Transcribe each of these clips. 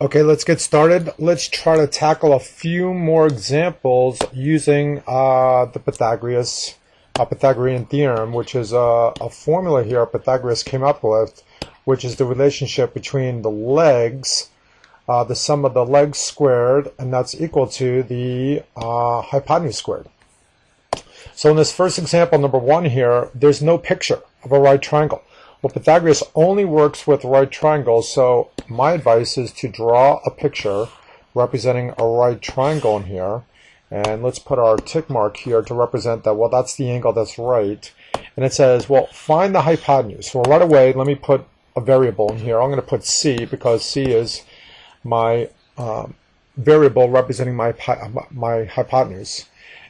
Okay, let's get started. Let's try to tackle a few more examples using the Pythagorean theorem, which is a formula here Pythagoras came up with, which is the relationship between the legs, the sum of the legs squared, and that's equal to the hypotenuse squared. So in this first example, number one here, there's no picture of a right triangle. Well, Pythagoras only works with right triangles, so my advice is to draw a picture representing a right triangle in here. And let's put our tick mark here to represent that, well, that's the angle that's right. And it says, well, find the hypotenuse. Well, right away, let me put a variable in here. I'm going to put C because C is my variable representing my hypotenuse.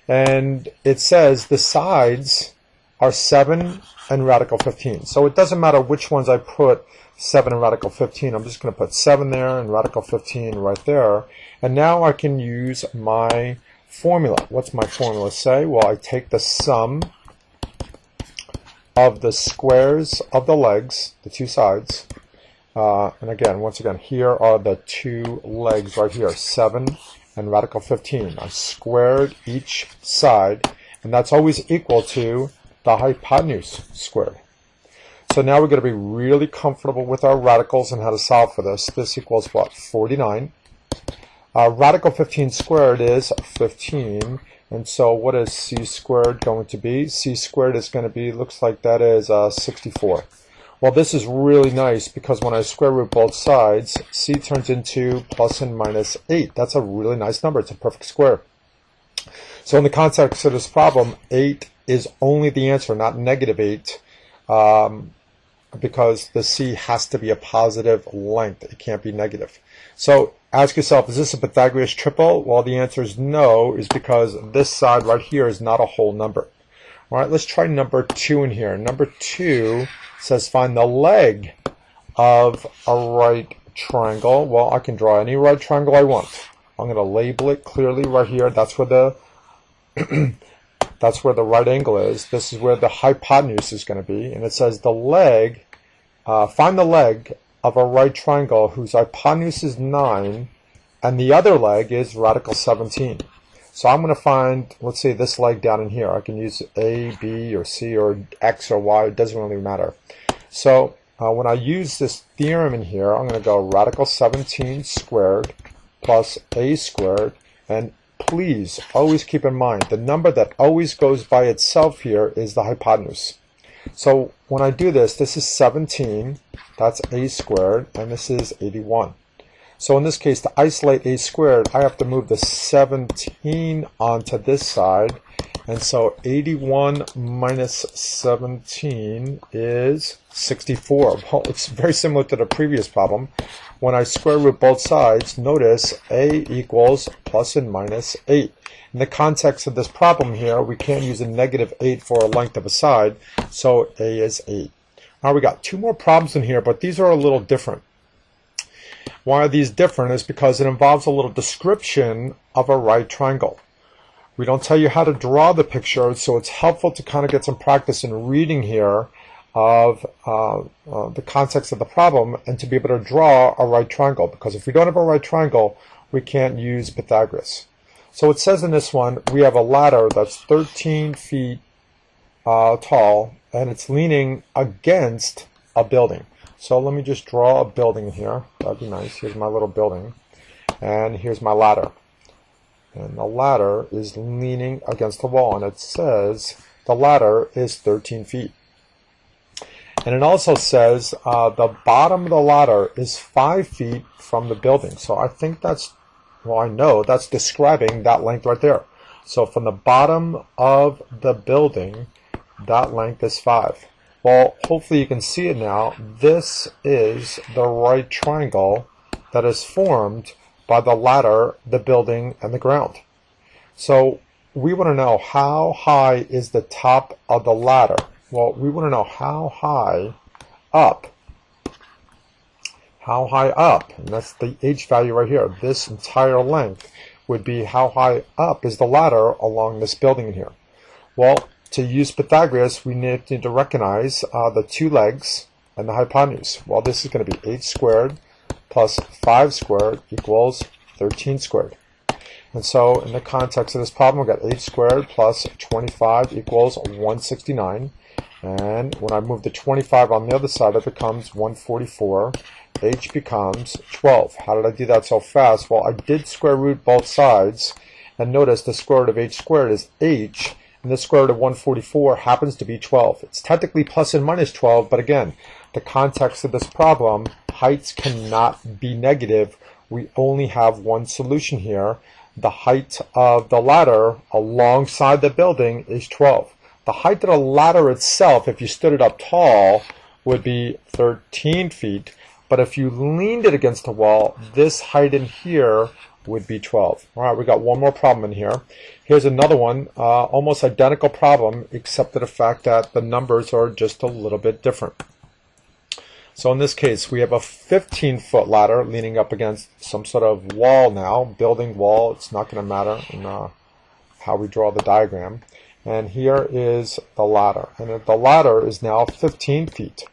And it says the sides are 7 and radical 15. So it doesn't matter which ones I put 7 and radical 15. I'm just going to put 7 there and radical 15 right there. And now I can use my formula. What's my formula say? Well, I take the sum of the squares of the legs, the two sides. And again, once again, here are the two legs right here, 7 and radical 15. I squared each side, and that's always equal to the hypotenuse squared. So now we're going to be really comfortable with our radicals and how to solve for this. This equals what? 49. Radical 15 squared is 15. And so what is c squared going to be? C squared is going to be, looks like that is 64. Well, this is really nice because when I square root both sides, c turns into plus and minus 8. That's a really nice number. It's a perfect square. So in the context of this problem, 8 is only the answer, not negative 8, because the c has to be a positive length. It can't be negative. So ask yourself, is this a Pythagoras triple? Well, the answer is no, is because this side right here is not a whole number. All right, let's try number 2 in here. Number 2 says find the leg of a right triangle. Well, I can draw any right triangle I want. I'm going to label it clearly right here. That's where the that's where the right angle is. This is where the hypotenuse is going to be. And it says the leg, find the leg of a right triangle whose hypotenuse is 9 and the other leg is radical 17. So I'm going to find, let's say, this leg down in here. I can use A, B, or C, or X, or Y. It doesn't really matter. So when I use this theorem in here, I'm going to go radical 17 squared plus A squared. And please always keep in mind, the number that always goes by itself here is the hypotenuse. So when I do this, this is 17. That's A squared. And this is 81. So in this case, to isolate A squared, I have to move the 17 onto this side. And so 81 minus 17 is 64. Well, it's very similar to the previous problem. When I square root both sides, notice A equals plus and minus 8. In the context of this problem here, we can't use a negative 8 for a length of a side, so A is 8. Now we got 2 more problems in here, but these are a little different. Why are these different? Is because it involves a little description of a right triangle. We don't tell you how to draw the picture, so it's helpful to kind of get some practice in reading here of the context of the problem and to be able to draw a right triangle. Because if we don't have a right triangle, we can't use Pythagoras. So it says in this one, we have a ladder that's 13 feet tall, and it's leaning against a building. So let me just draw a building here. That'd be nice. Here's my little building. And here's my ladder. And the ladder is leaning against the wall. And it says the ladder is 13 feet. And it also says the bottom of the ladder is 5 feet from the building. So I think that's, well, I know that's describing that length right there. So from the bottom of the building, that length is 5. Well, hopefully you can see it now. This is the right triangle that is formed by the ladder, the building, and the ground. So we want to know how high is the top of the ladder. Well, we want to know how high up. How high up, and that's the h value right here. This entire length would be how high up is the ladder along this building in here. Well, to use Pythagoras, we need to recognize the two legs and the hypotenuse. Well, this is going to be h squared plus 5 squared equals 13 squared. And so in the context of this problem, we've got 8 squared plus 25 equals 169. And when I move the 25 on the other side, it becomes 144. H becomes 12. How did I do that so fast? Well, I did square root both sides. And notice the square root of h squared is h, and the square root of 144 happens to be 12. It's technically plus and minus 12, but again, the context of this problem, heights cannot be negative. We only have one solution here. The height of the ladder alongside the building is 12. The height of the ladder itself, if you stood it up tall, would be 13 feet. But if you leaned it against the wall, this height in here would be 12. All right, we got one more problem in here. Here's another one, almost identical problem, except for the fact that the numbers are just a little bit different. So in this case, we have a 15-foot ladder leaning up against some sort of wall now, building wall. It's not going to matter in how we draw the diagram. And here is the ladder. And the ladder is now 15 feet.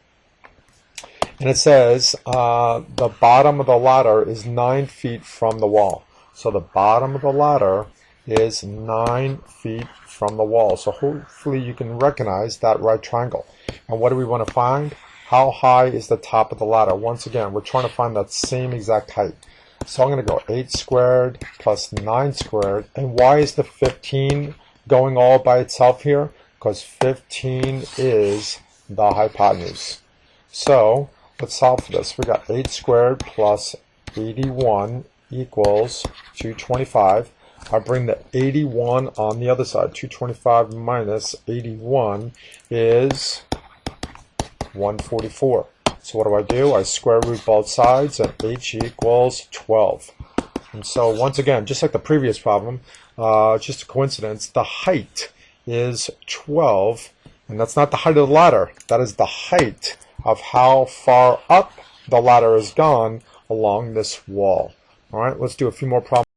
And it says the bottom of the ladder is 9 feet from the wall. So the bottom of the ladder is 9 feet from the wall. So hopefully you can recognize that right triangle. And what do we want to find? How high is the top of the ladder? Once again, we're trying to find that same exact height. So I'm going to go 8 squared plus 9 squared. And why is the 15 going all by itself here? Because 15 is the hypotenuse. So let's solve for this. We got 8 squared plus 81 equals 225. I bring the 81 on the other side. 225 minus 81 is 144. So what do? I square root both sides, and h equals 12. And so once again, just like the previous problem, just a coincidence, the height is 12, and that's not the height of the ladder. That is the height of how far up the ladder has gone along this wall. All right, let's do a few more problems.